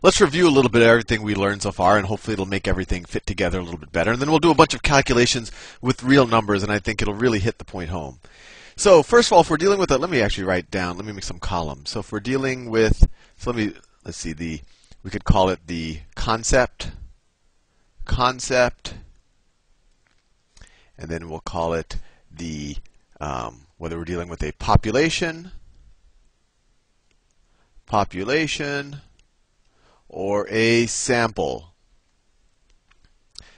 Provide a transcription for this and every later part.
let's review a little bit of everything we learned so far, and hopefully it'll make everything fit together a little bit better. And then we'll do a bunch of calculations with real numbers, and I think it'll really hit the point home. So first of all, if we're dealing with let me actually write down, let me make some columns. So if we're dealing with, let's see, we could call it the concept, and then we'll call it the, whether we're dealing with a population, or a sample.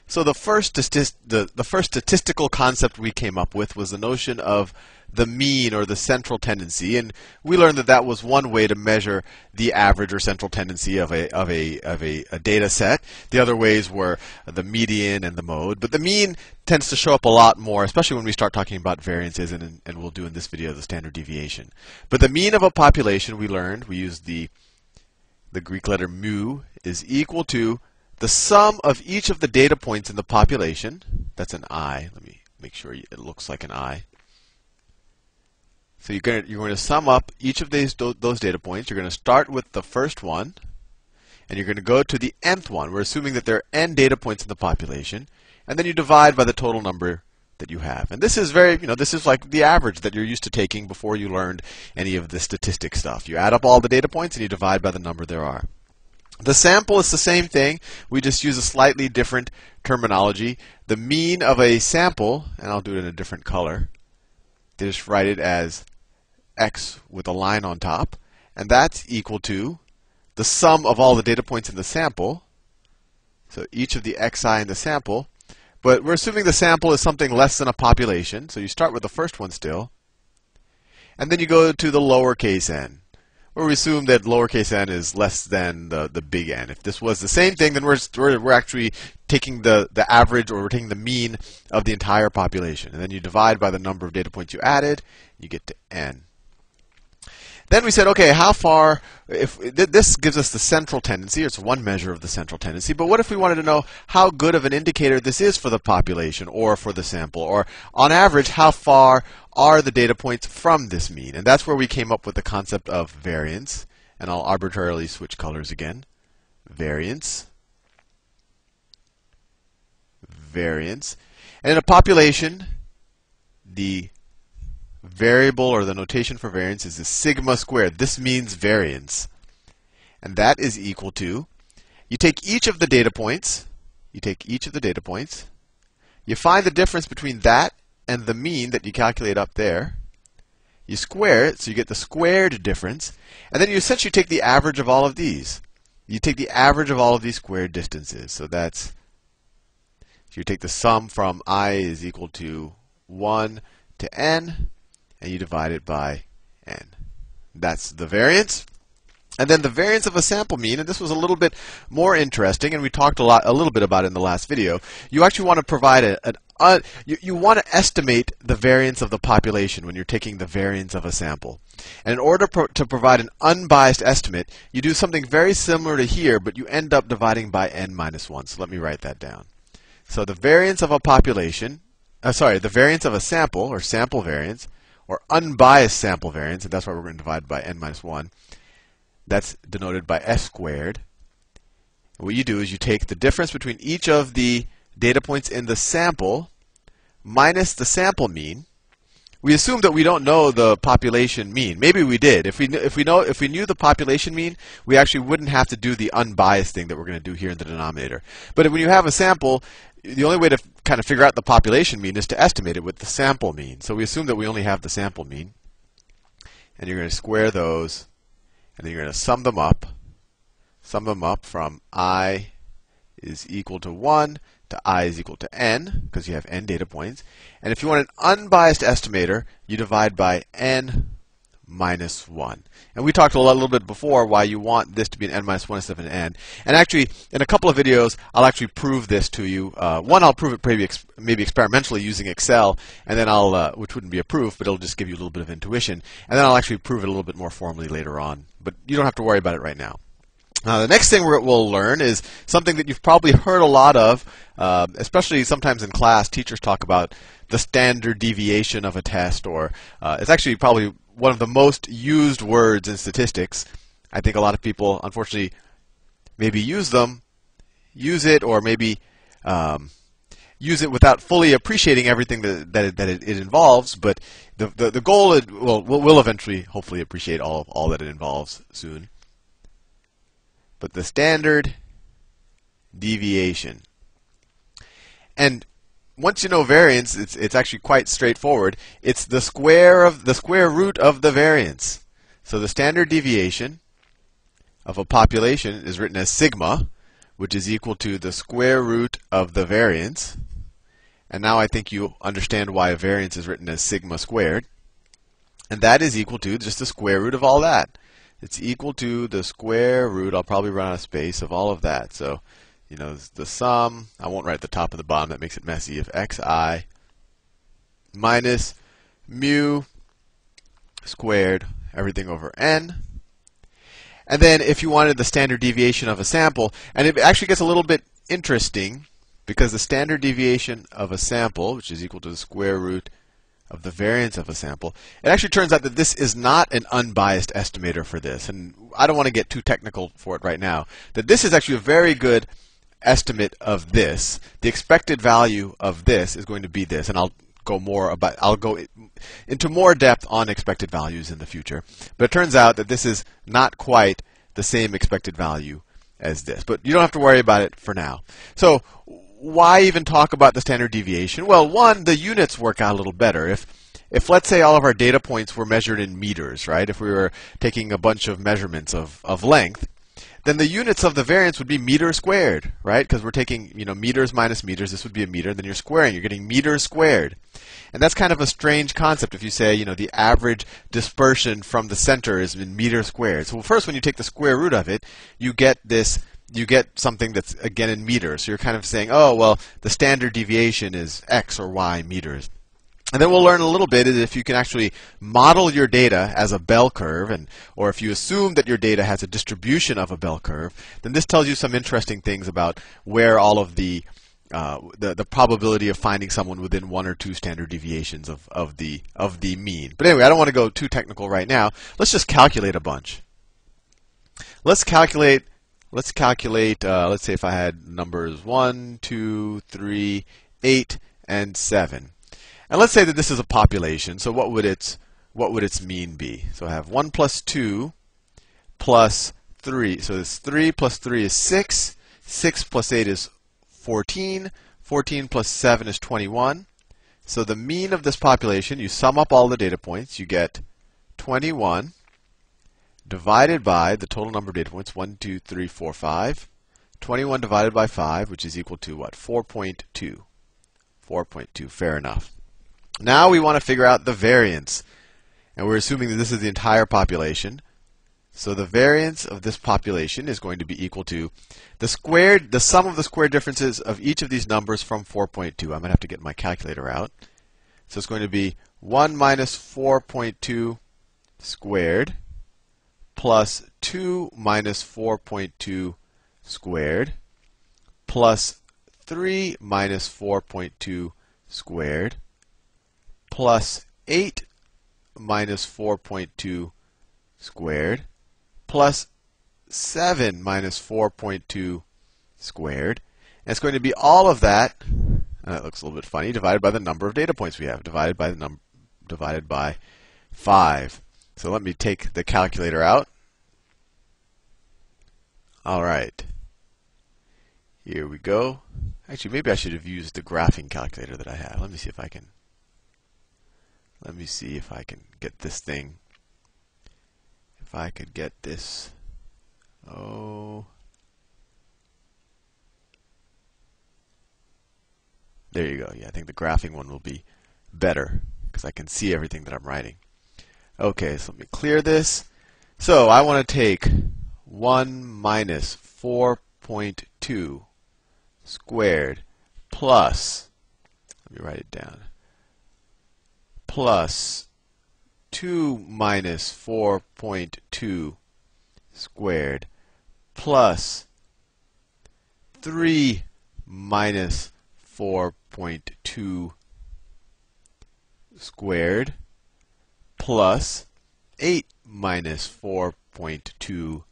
So the first statistical concept we came up with was the notion of the mean or the central tendency, and we learned that that was one way to measure the average or central tendency of a data set. The other ways were the median and the mode, but the mean tends to show up a lot more, especially when we start talking about variances, and we'll do in this video the standard deviation. But the mean of a population, we learned, we used the Greek letter mu, is equal to the sum of each of the data points in the population. That's an I. Let me make sure it looks like an I. So you're going to sum up each of those data points. You're going to start with the first one, and you're going to go to the nth one. We're assuming that there are n data points in the population, and then you divide by the total number that you have. And this is this is like the average that you're used to taking before you learned any of the statistics stuff. You add up all the data points and you divide by the number there are. The sample is the same thing. We just use a slightly different terminology. The mean of a sample, and I'll do it in a different color. Just write it as x with a line on top, and that's equal to the sum of all the data points in the sample. So each of the xi in the sample. But we're assuming the sample is something less than a population, so you start with the first one still. And then you go to the lowercase n, where we assume that lowercase n is less than the big N. If this was the same thing, then we're actually taking the average, or we're taking the mean of the entire population. And then you divide by the number of data points you added, you get to n. Then we said, okay, how far, if this gives us the central tendency, it's one measure of the central tendency, but what if we wanted to know how good of an indicator this is for the population or for the sample, or on average, how far are the data points from this mean? And that's where we came up with the concept of variance, and I'll arbitrarily switch colors again. Variance. And in a population, the variable, or the notation for variance, is the sigma squared. This means variance. And that is equal to, you take each of the data points, you find the difference between that and the mean that you calculate up there, you square it, so you get the squared difference, and then you essentially take the average of all of these. You take the average of all of these squared distances. So you take the sum from I is equal to 1 to n, and you divide it by n. That's the variance. And then the variance of a sample mean, and this was a little bit more interesting, and we talked a little bit about it in the last video. You actually want to provide you want to estimate the variance of the population when you're taking the variance of a sample. And in order to provide an unbiased estimate, you do something very similar to here, but you end up dividing by n minus 1. So let me write that down. So the variance of a population, the variance of a sample, or sample variance, or unbiased sample variance, and that's why we're going to divide by n minus 1. That's denoted by s squared. And what you do is you take the difference between each of the data points in the sample minus the sample mean. We assume that we don't know the population mean. Maybe we did. If we knew the population mean, we actually wouldn't have to do the unbiased thing that we're going to do here in the denominator. But when you have a sample, the only way to kind of figure out the population mean is to estimate it with the sample mean. So we assume that we only have the sample mean. And you're going to square those, and then you're going to sum them up. Sum them up from I is equal to 1 to I is equal to n, because you have n data points. And if you want an unbiased estimator, you divide by n minus 1. And we talked a little bit before why you want this to be an n minus 1 instead of an n. And actually, in a couple of videos, I'll actually prove this to you. One, I'll prove it maybe experimentally using Excel, and then which wouldn't be a proof, but it'll just give you a little bit of intuition. And then I'll actually prove it a little bit more formally later on. But you don't have to worry about it right now. The next thing we'll learn is something that you've probably heard a lot of, especially sometimes in class. Teachers talk about the standard deviation of a test, or it's actually probably one of the most used words in statistics. I think a lot of people, unfortunately, maybe use it, or maybe use it without fully appreciating everything that it involves. But the goal is, well, we'll eventually, hopefully, appreciate all that it involves soon. But the standard deviation. And once you know variance, it's actually quite straightforward. It's the square root of the variance. So the standard deviation of a population is written as sigma, which is equal to the square root of the variance. And now I think you understand why a variance is written as sigma squared. And that is equal to just the square root of all that. It's equal to the square root, I'll probably run out of space, of all of that. So, you know, the sum, I won't write at the top and the bottom, that makes it messy, of xi minus mu squared, everything over n. And then if you wanted the standard deviation of a sample, and it actually gets a little bit interesting, because the standard deviation of a sample, which is equal to the square root of the variance of a sample, it actually turns out that this is not an unbiased estimator for this. And I don't want to get too technical for it right now. That this is actually a very good estimate of this. The expected value of this is going to be this, and I'll go into more depth on expected values in the future. But it turns out that this is not quite the same expected value as this. But you don't have to worry about it for now. So why even talk about the standard deviation? Well, one, the units work out a little better. If let's say all of our data points were measured in meters, right? If we were taking a bunch of measurements of length, then the units of the variance would be meter squared, right? Because we're taking, meters minus meters. This would be a meter. Then you're squaring. You're getting meters squared. And that's kind of a strange concept if you say, the average dispersion from the center is in meters squared. So first, when you take the square root of it, you get something that's, again, in meters. So you're kind of saying, oh, well, the standard deviation is x or y meters. And then we'll learn a little bit if you can actually model your data as a bell curve, or if you assume that your data has a distribution of a bell curve, then this tells you some interesting things about where all of the probability of finding someone within one or two standard deviations of the mean. But anyway, I don't want to go too technical right now. Let's just calculate a bunch. Let's calculate. Let's say if I had numbers 1, 2, 3, 8, and 7. And let's say that this is a population. So what would its mean be? So I have 1 plus 2 plus 3. So this 3 plus 3 is 6. 6 plus 8 is 14. 14 plus 7 is 21. So the mean of this population, you sum up all the data points, you get 21 divided by the total number of data points, 1, 2, 3, 4, 5. 21 divided by 5, which is equal to what? 4.2. 4.2, fair enough. Now we want to figure out the variance. And we're assuming that this is the entire population. So the variance of this population is going to be equal to the sum of the squared differences of each of these numbers from 4.2. I'm going to have to get my calculator out. So it's going to be 1 minus 4.2 squared plus 2 minus 4.2 squared plus 3 minus 4.2 squared plus 8 minus 4.2 squared plus 7 minus 4.2 squared. And it's going to be all of that, that looks a little bit funny, divided by the number of data points we have, divided by 5. So let me take the calculator out. All right. Here we go. Actually, maybe I should have used the graphing calculator that I have. Let me see if I can get this thing. If I could get this. Oh. There you go. Yeah, I think the graphing one will be better because I can see everything that I'm writing. Okay, so let me clear this. So I want to take 1 minus 4.2 squared plus, let me write it down, plus 2 minus 4.2 squared plus 3 minus 4.2 squared plus 8 minus 4.2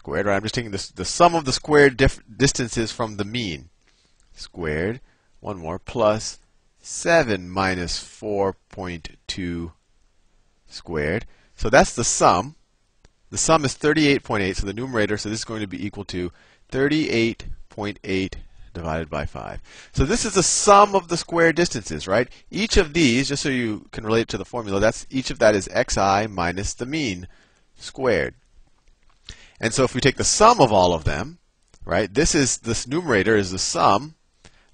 squared, right? I'm just taking the sum of the squared distances from the mean. Squared, one more, plus 7 minus 4.2 squared. So that's the sum. The sum is 38.8, so the numerator, so this is going to be equal to 38.8 divided by 5. So this is the sum of the square distances, right? Each of these, just so you can relate it to the formula, each of that is xi minus the mean squared. And so if we take the sum of all of them, right, this numerator is the sum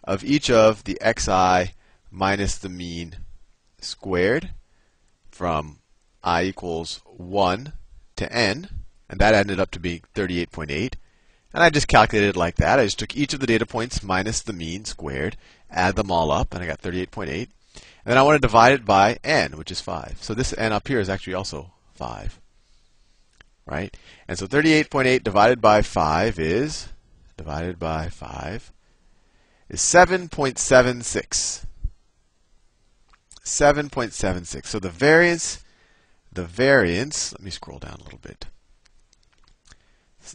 of each of the xi minus the mean squared from I equals 1 to n, and that ended up to be 38.8. And I just calculated it like that. I just took each of the data points minus the mean squared, add them all up, and I got 38.8. And then I want to divide it by n, which is 5. So this n up here is actually also 5. Right? And so 38.8 divided by 5 is 7.76. 7.76. So the variance, let me scroll down a little bit.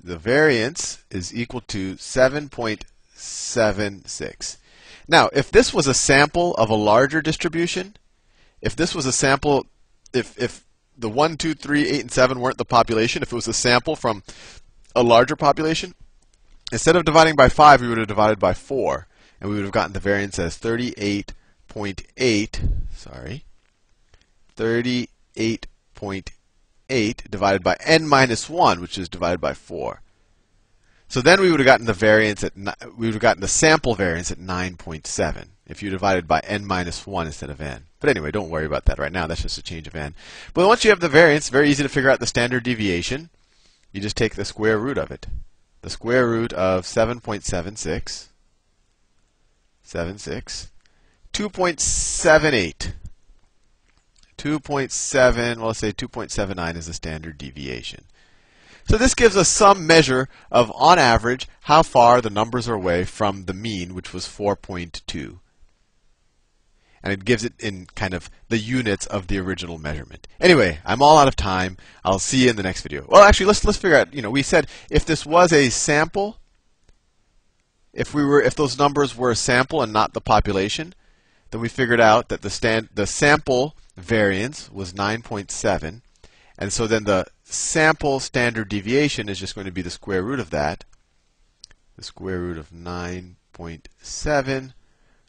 The variance is equal to 7.76. Now, if this was a sample of a larger distribution, if this was a sample, if the 1, 2, 3, 8, and 7 weren't the population, if it was a sample from a larger population, instead of dividing by 5, we would have divided by 4, and we would have gotten the variance as 38.8 divided by n minus 1, which is divided by 4. So then we would have gotten the variance we would have gotten the sample variance at 9.7 if you divided by n minus 1 instead of n. But anyway, don't worry about that right now. That's just a change of n. But once you have the variance, very easy to figure out the standard deviation. You just take the square root of it. The square root of 7.76, 2.78. 2.7, well, let's say 2.79 is the standard deviation. So this gives us some measure of, on average, how far the numbers are away from the mean, which was 4.2. And it gives it in kind of the units of the original measurement. Anyway, I'm all out of time. I'll see you in the next video. Well, actually, let's figure out, we said if this was a sample, if those numbers were a sample and not the population, then we figured out that the sample variance was 9.7, and so then the sample standard deviation is just going to be the square root of that, the square root of 9.7,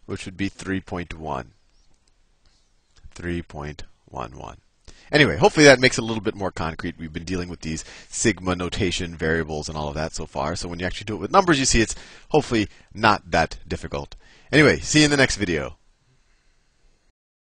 which would be 3.1. 3.11. Anyway, hopefully that makes it a little bit more concrete. We've been dealing with these sigma notation variables and all of that so far, so when you actually do it with numbers, you see it's hopefully not that difficult. Anyway, see you in the next video.